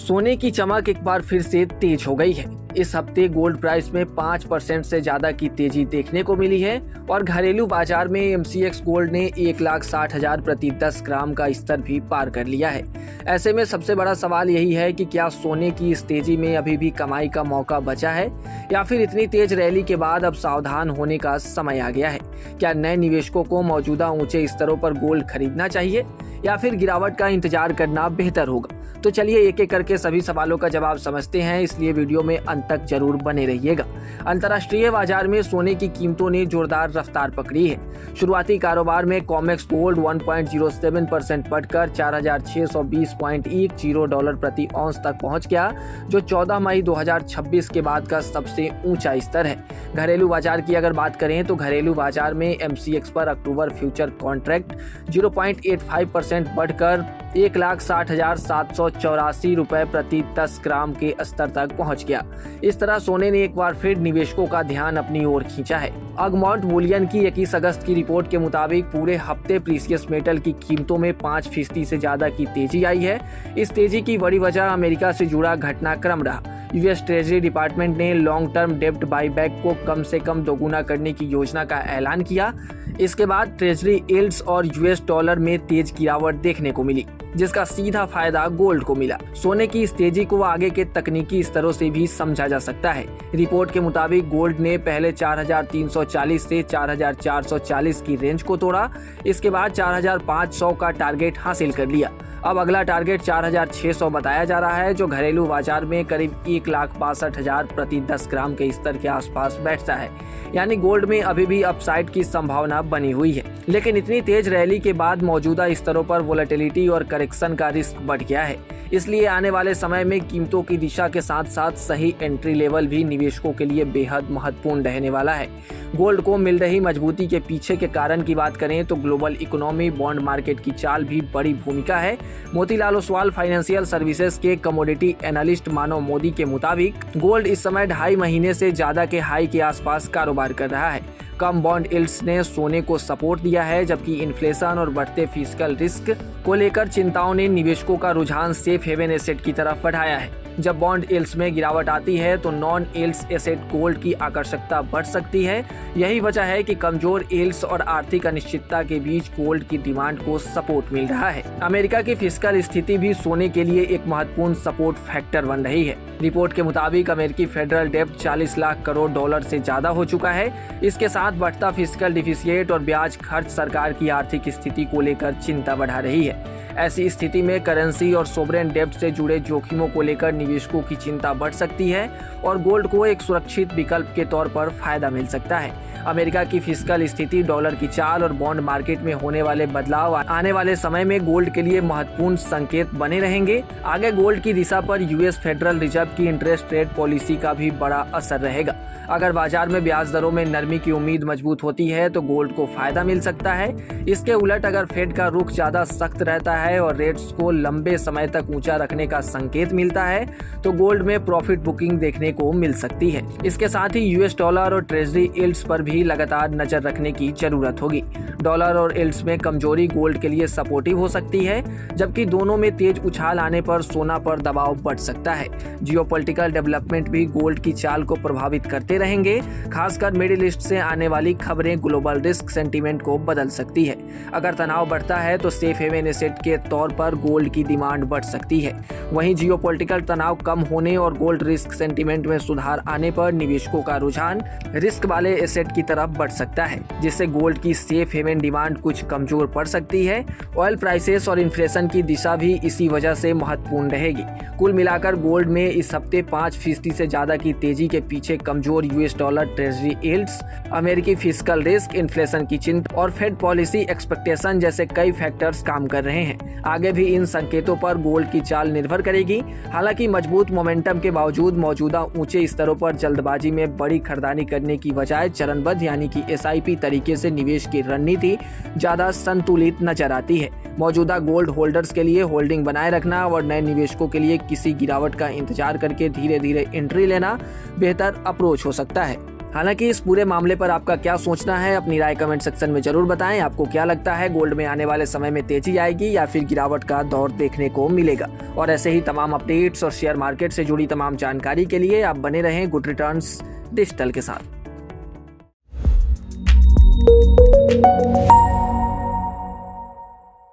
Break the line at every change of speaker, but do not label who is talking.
सोने की चमक एक बार फिर से तेज हो गई है। इस हफ्ते गोल्ड प्राइस में 5% से ज्यादा की तेजी देखने को मिली है और घरेलू बाजार में एमसीएक्स गोल्ड ने 1,60,000 प्रति 10 ग्राम का स्तर भी पार कर लिया है। ऐसे में सबसे बड़ा सवाल यही है कि क्या सोने की इस तेजी में अभी भी कमाई का मौका बचा है या फिर इतनी तेज रैली के बाद अब सावधान होने का समय आ गया है। क्या नए निवेशकों को मौजूदा ऊंचे स्तरों पर गोल्ड खरीदना चाहिए या फिर गिरावट का इंतजार करना बेहतर होगा? तो चलिए एक एक करके सभी सवालों का जवाब समझते हैं, इसलिए वीडियो में अंत तक जरूर बने रहिएगा। अंतर्राष्ट्रीय बाजार में सोने की कीमतों ने जोरदार रफ्तार पकड़ी है। शुरुआती कारोबार में कॉमेक्स गोल्ड 1.07% बढ़कर $4,620.10 प्रति औंस तक पहुंच गया, जो 14 मई 2026 के बाद का सबसे ऊंचा स्तर है। घरेलू बाजार की अगर बात करें तो घरेलू बाजार में एमसीएक्स पर अक्टूबर फ्यूचर कॉन्ट्रैक्ट 0.85% बढ़कर $1,60,784 प्रति 10 ग्राम के स्तर तक पहुंच गया। इस तरह सोने ने एक बार फिर निवेशकों का ध्यान अपनी ओर खींचा है। अगमॉन्ट बुलियन की 21 अगस्त की रिपोर्ट के मुताबिक पूरे हफ्ते प्रीसियस मेटल की कीमतों में 5% से ज्यादा की तेजी आई है। इस तेजी की बड़ी वजह अमेरिका से जुड़ा घटनाक्रम रहा। यूएस ट्रेजरी डिपार्टमेंट ने लॉन्ग टर्म डेब्ट बाईबैक को कम से कम दोगुना करने की योजना का ऐलान किया। इसके बाद ट्रेजरी यील्ड्स और यूएस डॉलर में तेज गिरावट देखने को मिली, जिसका सीधा फायदा गोल्ड को मिला। सोने की इस तेजी को आगे के तकनीकी स्तरों से भी समझा जा सकता है। रिपोर्ट के मुताबिक गोल्ड ने पहले 4,340 से 4,440 की रेंज को तोड़ा। इसके बाद 4,500 का टारगेट हासिल कर लिया। अब अगला टारगेट 4,600 बताया जा रहा है, जो घरेलू बाजार में करीब 1,62,000 प्रति 10 ग्राम के स्तर के आसपास बैठता है। यानी गोल्ड में अभी भी अपसाइड की संभावना बनी हुई है, लेकिन इतनी तेज रैली के बाद मौजूदा स्तरों पर वोलेटिलिटी और करेक्शन का रिस्क बढ़ गया है। इसलिए आने वाले समय में कीमतों की दिशा के साथ साथ सही एंट्री लेवल भी निवेशकों के लिए बेहद महत्वपूर्ण रहने वाला है। गोल्ड को मिल रही मजबूती के पीछे के कारण की बात करें तो ग्लोबल इकोनॉमी, बॉन्ड मार्केट की चाल भी बड़ी भूमिका है। मोतीलाल ओसवाल फाइनेंशियल सर्विसेज के कमोडिटी एनालिस्ट मानव मोदी के मुताबिक गोल्ड इस समय 2.5 महीने से ज्यादा के हाई के आसपास कारोबार कर रहा है। कम बॉन्ड यील्ड्स ने सोने को सपोर्ट दिया है, जबकि इन्फ्लेशन और बढ़ते फिस्कल रिस्क को लेकर चिंताओं ने निवेशकों का रुझान सेफ हेवन एसेट की तरफ बढ़ाया है। जब बॉन्ड यील्ड्स में गिरावट आती है तो नॉन यील्ड्स एसेट गोल्ड की आकर्षकता बढ़ सकती है। यही वजह है कि कमजोर यील्ड्स और आर्थिक अनिश्चितता के बीच गोल्ड की डिमांड को सपोर्ट मिल रहा है। अमेरिका की फिस्कल स्थिति भी सोने के लिए एक महत्वपूर्ण सपोर्ट फैक्टर बन रही है। रिपोर्ट के मुताबिक अमेरिकी फेडरल डेब्ट 40 लाख करोड़ डॉलर से ज्यादा हो चुका है। इसके साथ बढ़ता फिस्कल डिफिसिट और ब्याज खर्च सरकार की आर्थिक स्थिति को लेकर चिंता बढ़ा रही है। ऐसी स्थिति में करेंसी और सोवरेन डेब्ट से जुड़े जोखिमों को लेकर निवेशकों की चिंता बढ़ सकती है और गोल्ड को एक सुरक्षित विकल्प के तौर पर फायदा मिल सकता है। अमेरिका की फिस्कल स्थिति, डॉलर की चाल और बॉन्ड मार्केट में होने वाले बदलाव आने वाले समय में गोल्ड के लिए महत्वपूर्ण संकेत बने रहेंगे। आगे गोल्ड की दिशा पर यूएस फेडरल रिजर्व की इंटरेस्ट रेट पॉलिसी का भी बड़ा असर रहेगा। अगर बाजार में ब्याज दरों में नरमी की उम्मीद मजबूत होती है तो गोल्ड को फायदा मिल सकता है। इसके उलट अगर फेड का रुख ज्यादा सख्त रहता है और रेट्स को लंबे समय तक ऊंचा रखने का संकेत मिलता है तो गोल्ड में प्रॉफिट बुकिंग देखने को मिल सकती है। इसके साथ ही यूएस डॉलर और ट्रेजरी यील्ड्स पर भी लगातार नजर रखने की जरूरत होगी। डॉलर और यील्ड्स में कमजोरी गोल्ड के लिए सपोर्टिव हो सकती है, जबकि दोनों में तेज उछाल आने पर सोना पर दबाव बढ़ सकता है। जियोपॉलिटिकल डेवलपमेंट भी गोल्ड की चाल को प्रभावित करते रहेंगे। खासकर मिडिल ईस्ट से आने वाली खबरें ग्लोबल रिस्क सेंटीमेंट को बदल सकती है। अगर तनाव बढ़ता है तो सेफ हेवन एसेट के तौर पर गोल्ड की डिमांड बढ़ सकती है। वहीं जियोपॉलिटिकल तनाव कम होने और गोल्ड रिस्क सेंटीमेंट में सुधार आने पर निवेशकों का रुझान रिस्क वाले एसेट की तरफ बढ़ सकता है, जिससे गोल्ड की सेफ हेवन डिमांड कुछ कमजोर पड़ सकती है। ऑयल प्राइसेस और इन्फ्लेशन की दिशा भी इसी वजह से महत्वपूर्ण रहेगी। कुल मिलाकर गोल्ड में इस हफ्ते 5% से ज्यादा की तेजी के पीछे कमजोर यूएस डॉलर, ट्रेजरी यील्ड्स, अमेरिकी फिस्कल रिस्क, इन्फ्लेशन की चिंता और फेड पॉलिसी एक्सपेक्टेशन जैसे कई फैक्टर्स काम कर रहे हैं। आगे भी इन संकेतों पर गोल्ड की चाल निर्भर करेगी। हालांकि मजबूत मोमेंटम के बावजूद मौजूदा ऊंचे स्तरों पर जल्दबाजी में बड़ी खरीदारी करने की बजाय चरणबद्ध यानी कि एसआईपी तरीके से निवेश की रणनीति ज्यादा संतुलित नजर आती है। मौजूदा गोल्ड होल्डर्स के लिए होल्डिंग बनाए रखना और नए निवेशकों के लिए किसी गिरावट का इंतजार करके धीरे धीरे एंट्री लेना बेहतर अप्रोच हो सकता है। हालांकि इस पूरे मामले पर आपका क्या सोचना है, अपनी राय कमेंट सेक्शन में जरूर बताएं। आपको क्या लगता है, गोल्ड में आने वाले समय में तेजी आएगी या फिर गिरावट का दौर देखने को मिलेगा? और ऐसे ही तमाम अपडेट्स और शेयर मार्केट से जुड़ी तमाम जानकारी के लिए आप बने रहें गुड रिटर्न्स डिजिटल के साथ।